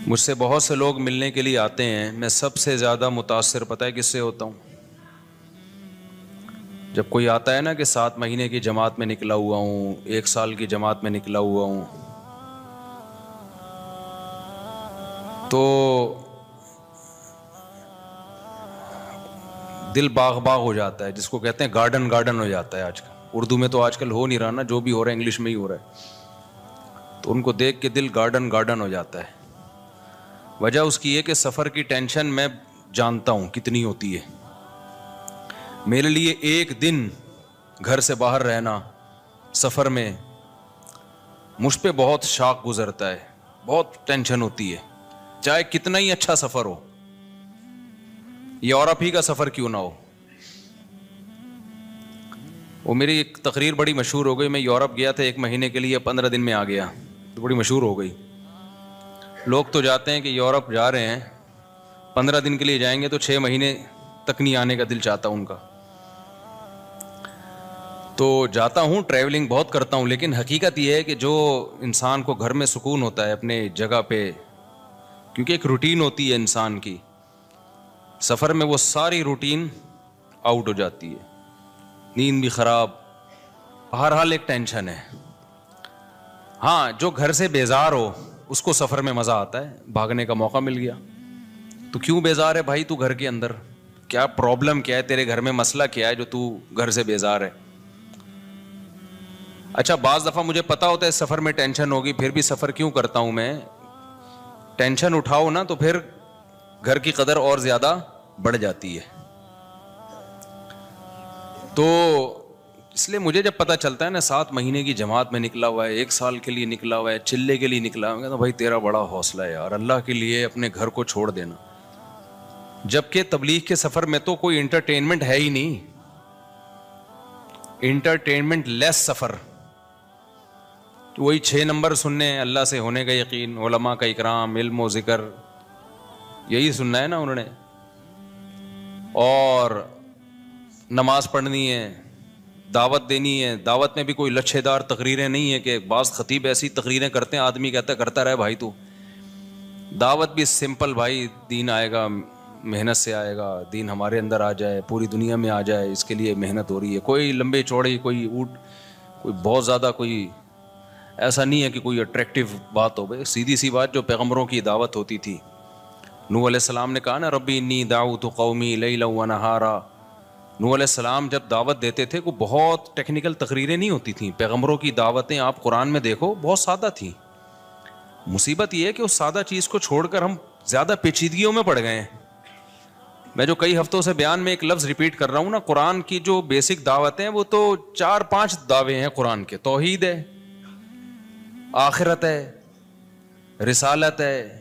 مجھ سے بہت سے لوگ ملنے کے لیے آتے ہیں، میں سب سے زیادہ متاثر پتہ ہے کس سے ہوتا ہوں؟ جب کوئی آتا ہے نا کہ 7 مہینے کی جماعت میں نکلا ہوا ہوں، 1 سال کی جماعت میں نکلا ہوا ہوں، تو دل باغ باغ ہو جاتا ہے، جس کو کہتے ہیں گارڈن گارڈن ہو جاتا ہے۔ آج کل اردو میں تو آج کل ہو نہیں رہا نا، جو بھی ہو رہا ہے انگلش میں ہی ہو رہا ہے، تو ان کو دیکھ کے دل گارڈن گارڈن ہو جاتا ہے۔ وجہ اس کی ہے کہ سفر کی ٹینشن میں جانتا ہوں کتنی ہوتی ہے۔ میرے لیے ایک دن گھر سے باہر رہنا سفر میں مجھ پہ بہت شاق گزرتا ہے، بہت ٹینشن ہوتی ہے، چاہے کتنا ہی اچھا سفر ہو، یورپ ہی کا سفر کیوں نہ ہو۔ وہ میری ایک تقریر بڑی مشہور ہو گئی، میں یورپ گیا تھا 1 مہینے کے لیے، 15 دن میں آ گیا، تو بڑی مشہور ہو گئی۔ لوگ تو جاتے ہیں کہ یورپ جا رہے ہیں 15 دن کے لیے جائیں گے تو 6 مہینے تک نہیں آنے کا دل چاہتا ان کا۔ تو جاتا ہوں، ٹریولنگ بہت کرتا ہوں، لیکن حقیقت یہ ہے کہ جو انسان کو گھر میں سکون ہوتا ہے اپنے جگہ پہ، کیونکہ ایک روٹین ہوتی ہے انسان کی، سفر میں وہ ساری روٹین آؤٹ ہو جاتی ہے، نیند بھی خراب، بہرحال ایک ٹینشن ہے۔ ہاں، جو گھر سے بیزار ہو اس کو سفر میں مزہ آتا ہے، بھاگنے کا موقع مل گیا۔ تو کیوں بیزار ہے بھائی تو گھر کے اندر؟ کیا پرابلم کیا ہے تیرے گھر میں، مسئلہ کیا ہے جو تو گھر سے بیزار ہے؟ اچھا، بعض دفعہ مجھے پتا ہوتا ہے سفر میں ٹینشن ہوگی، پھر بھی سفر کیوں کرتا ہوں میں؟ ٹینشن اٹھاؤ نا تو پھر گھر کی قدر اور زیادہ بڑھ جاتی ہے۔ تو اس لیے مجھے جب پتا چلتا ہے نا 7 مہینے کی جماعت میں نکلا ہوا ہے، 1 سال کے لیے نکلا ہوا ہے، چلے کے لیے نکلا ہوا ہے، کہتا بھائی تیرا بڑا حوصلہ ہے یار، اللہ کے لیے اپنے گھر کو چھوڑ دینا۔ جبکہ تبلیغ کے سفر میں تو کوئی انٹرٹینمنٹ ہے ہی نہیں، انٹرٹینمنٹ لیس سفر، وہی 6 نمبر سننے، اللہ سے ہونے کا یقین، علماء کا اکرام، علم و ذکر، یہی سننا ہے نا انہوں نے، اور نماز پڑھنی ہے، دعوت دینی ہے۔ دعوت میں بھی کوئی لچھے دار تقریریں نہیں ہے کہ بعض خطیب ایسی تقریریں کرتے ہیں آدمی کہتا ہے کرتا رہے بھائی تو۔ دعوت بھی سمپل، بھائی دین آئے گا، محنت سے آئے گا، دین ہمارے اندر آ جائے، پوری دنیا میں آ جائے، اس کے لیے محنت ہو رہی ہے۔ کوئی لمبے چوڑے، کوئی بہت زیادہ کوئی ایسا نہیں ہے کہ کوئی اٹریکٹیو بات ہو، بھائی سیدھی سی بات جو پیغمبروں کی دعوت ہوتی تھی۔ نوح علیہ السلام نے کہا نا ربی انی دعوت قومی لیلا و نہارا۔ نوح علیہ السلام جب دعوت دیتے تھے کوئی بہت ٹیکنیکل تقریریں نہیں ہوتی تھیں، پیغمبروں کی دعوتیں آپ قرآن میں دیکھو بہت سادہ تھیں۔ مصیبت یہ ہے کہ اس سادہ چیز کو چھوڑ کر ہم زیادہ پیچیدگیوں میں پڑ گئے ہیں۔ میں جو کئی ہفتوں سے بیان میں ایک لفظ ریپیٹ کر رہا ہوں نا، قرآن کی جو بیسک دعوتیں ہیں وہ تو 4-5 دعوے ہیں قرآن کے۔ توحید ہے، آخرت ہے، رسالت ہے۔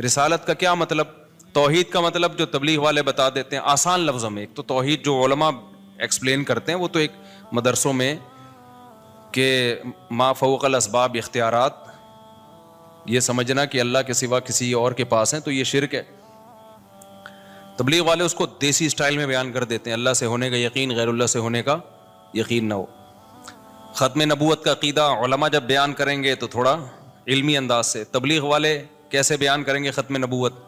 رسالت کا کیا مطلب؟ توحید کا مطلب جو تبلیغ والے بتا دیتے ہیں آسان لفظوں میں، ایک تو توحید جو علماء ایکسپلین کرتے ہیں وہ تو ایک مدرسوں میں کہ ما فوق الاسباب اختیارات، یہ سمجھنا کہ اللہ کے سوا کسی اور کے پاس ہیں تو یہ شرک ہے۔ تبلیغ والے اس کو دیسی سٹائل میں بیان کر دیتے ہیں، اللہ سے ہونے کا یقین، غیر اللہ سے ہونے کا یقین نہ ہو۔ ختم نبوت کا عقیدہ علماء جب بیان کریں گے تو تھوڑا علمی انداز سے، تبلیغ والے کیسے بیان کریں گے ختم نبوت؟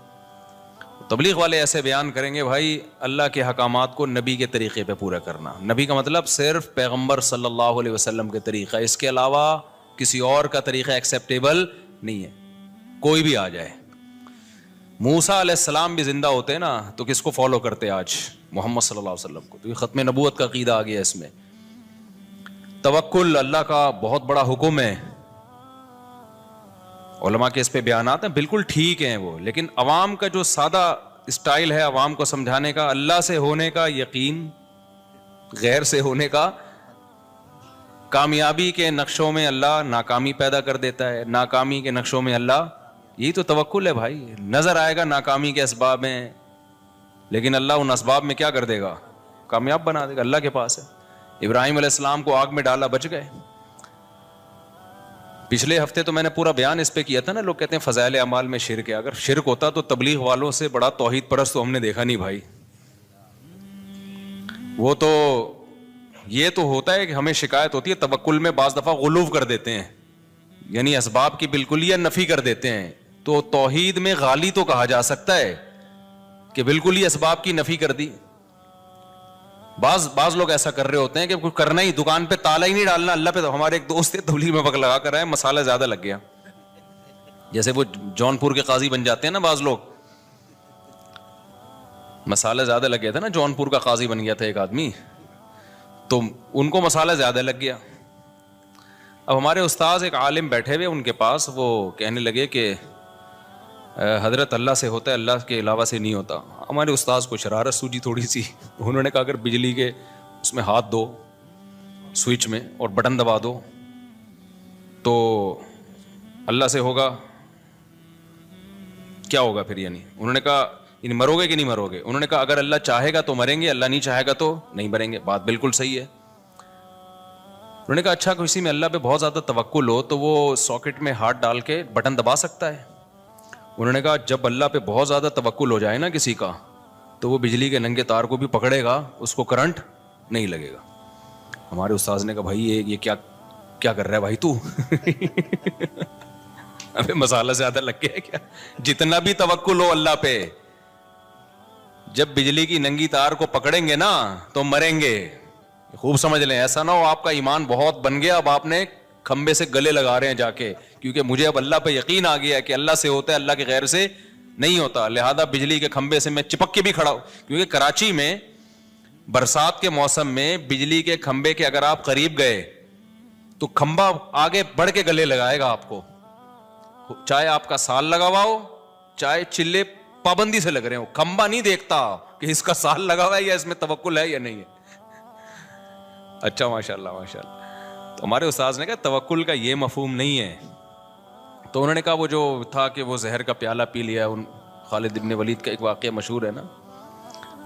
تبلیغ والے ایسے بیان کریں گے بھائی اللہ کے حکامات کو نبی کے طریقے پہ پورا کرنا۔ نبی کا مطلب صرف پیغمبر صلی اللہ علیہ وسلم کے طریقہ، اس کے علاوہ کسی اور کا طریقہ ایکسیپٹیبل نہیں ہے، کوئی بھی آ جائے۔ موسیٰ علیہ السلام بھی زندہ ہوتے نا تو کس کو فالو کرتے آج؟ محمد صلی اللہ علیہ وسلم کو۔ تو یہ ختم نبوت کا عقیدہ آ گیا اس میں۔ توکل اللہ کا بہت بڑا حکم ہے، علماء کے اس پہ بیانات ہیں، بالکل ٹھیک ہیں وہ، لیکن عوام کا جو سادہ اسٹائل ہے عوام کو سمجھانے کا، اللہ سے ہونے کا یقین، غیر سے ہونے کا، کامیابی کے نقشوں میں اللہ ناکامی پیدا کر دیتا ہے، ناکامی کے نقشوں میں اللہ، یہی تو توکل ہے بھائی۔ نظر آئے گا ناکامی کے اسباب ہیں، لیکن اللہ ان اسباب میں کیا کر دے گا؟ کامیاب بنا دے گا، اللہ کے پاس ہے۔ ابراہیم علیہ السلام کو آگ میں ڈالا، بچ گئے۔ پچھلے ہفتے تو میں نے پورا بیان اس پہ کیا تھا نا، لوگ کہتے ہیں فضائل اعمال میں شرک ہے، اگر شرک ہوتا تو تبلیغ والوں سے بڑا توحید پرست تو ہم نے دیکھا نہیں بھائی۔ وہ تو یہ تو ہوتا ہے کہ ہمیں شکایت ہوتی ہے توکل میں بعض دفعہ غلو کر دیتے ہیں، یعنی اسباب کی بالکلیہ نفی کر دیتے ہیں، تو توحید میں غالی تو کہا جا سکتا ہے کہ بالکل ہی اسباب کی نفی کر دی. بعض لوگ ایسا کر رہے ہوتے ہیں کہ کچھ کرنا ہی, دکان پہ تالا ہی نہیں ڈالنا اللہ پہ. ہمارے ایک دوست تھے تبلیغ میں وقت لگا کر آئے, مسالہ زیادہ لگ گیا. جیسے وہ جونپور کے قاضی بن جاتے ہیں نا بعض لوگ, مسالہ زیادہ لگ گیا تھا نا, جونپور کا قاضی بن گیا تھا ایک آدمی, تو ان کو مسالہ زیادہ لگ گیا. اب ہمارے استاذ ایک عالم بیٹھے ہوئے ان کے پاس, وہ کہنے لگے کہ حضرت اللہ سے ہوتا ہے, اللہ کے علاوہ سے نہیں ہوتا. ہمارے استاذ کو شرارت سوجی تھوڑی سی, انہوں نے کہا اگر بجلی کے اس میں ہاتھ دو سوئچ میں اور بٹن دبا دو تو اللہ سے ہوگا, کیا ہوگا پھر؟ یعنی انہوں نے کہا یعنی مرو گے کہ نہیں مرو گے؟ انہوں نے کہا اگر اللہ چاہے گا تو مریں گے, اللہ نہیں چاہے گا تو نہیں مریں گے. بات بالکل صحیح ہے. انہوں نے کہا اچھا کسی میں اللہ پہ بہت زیادہ توکل ہو تو وہ ساکٹ میں ہاتھ ڈال کے بٹن دبا سکتا ہے؟ انہوں نے کہا جب اللہ پہ بہت زیادہ توکل ہو جائے نا کسی کا تو وہ بجلی کے ننگے تار کو بھی پکڑے گا, اس کو کرنٹ نہیں لگے گا. ہمارے استاذ نے کہا بھائی یہ کیا کر رہا ہے بھائی تو ابھی مسالہ زیادہ لگ گیا ہے کیا؟ جتنا بھی توکل ہو اللہ پہ, جب بجلی کی ننگی تار کو پکڑیں گے نا تو مریں گے. خوب سمجھ لیں, ایسا نہ ہو آپ کا ایمان بہت بن گیا, اب آپ نے کھمبے سے گلے لگا رہے ہیں جا کے, کیونکہ مجھے اب اللہ پہ یقین آ گیا ہے کہ اللہ سے ہوتا ہے, اللہ کے غیر سے نہیں ہوتا, لہذا بجلی کے کھمبے سے میں چپک کے بھی کھڑا ہوں. کیونکہ کراچی میں برسات کے موسم میں بجلی کے کھمبے کے اگر آپ قریب گئے تو کھمبا آگے بڑھ کے گلے لگائے گا آپ کو, چاہے آپ کا سال لگا ہوا ہو چاہے چلے پابندی سے لگ رہے ہو. کھمبا نہیں دیکھتا کہ اس کا سال لگا ہوا ہے یا اس میں توکل ہے یا نہیں ہے. اچھا ماشاء اللہ ماشاء اللہ. تو ہمارے استاذ نے کہا توکل کا یہ مفہوم نہیں ہے. تو انہوں نے کہا وہ جو تھا کہ وہ زہر کا پیالہ پی لیا, ان خالد ابن ولید کا ایک واقعہ مشہور ہے نا,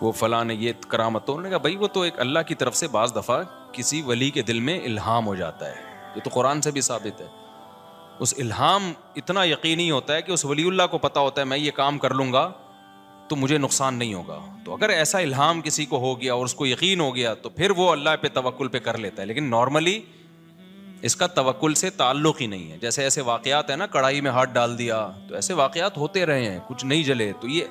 وہ فلاں نے یہ کرامت. تو انہوں نے کہا بھائی وہ تو ایک اللہ کی طرف سے بعض دفعہ کسی ولی کے دل میں الہام ہو جاتا ہے, یہ تو قرآن سے بھی ثابت ہے. اس الہام اتنا یقینی ہوتا ہے کہ اس ولی اللہ کو پتا ہوتا ہے میں یہ کام کر لوں گا تو مجھے نقصان نہیں ہوگا. تو اگر ایسا الہام کسی کو ہو گیا اور اس کو یقین ہو گیا تو پھر وہ اللہ پہ توکل پہ کر لیتا ہے. لیکن نارملی اس کا توکل سے تعلق ہی نہیں ہے. جیسے ایسے واقعات ہیں نا, کڑھائی میں ہاتھ ڈال دیا, تو ایسے واقعات ہوتے رہے ہیں, کچھ نہیں جلے. تو یہ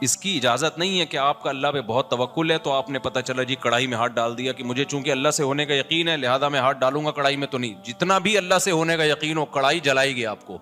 اس کی اجازت نہیں ہے کہ آپ کا اللہ پہ بہت توکل ہے تو آپ نے پتہ چلا جی کڑھائی میں ہاتھ ڈال دیا کہ مجھے چونکہ اللہ سے ہونے کا یقین ہے لہذا میں ہاتھ ڈالوں گا کڑھائی میں. تو نہیں, جتنا بھی اللہ سے ہونے کا یقین ہو کڑھائی جلائے گی آپ کو.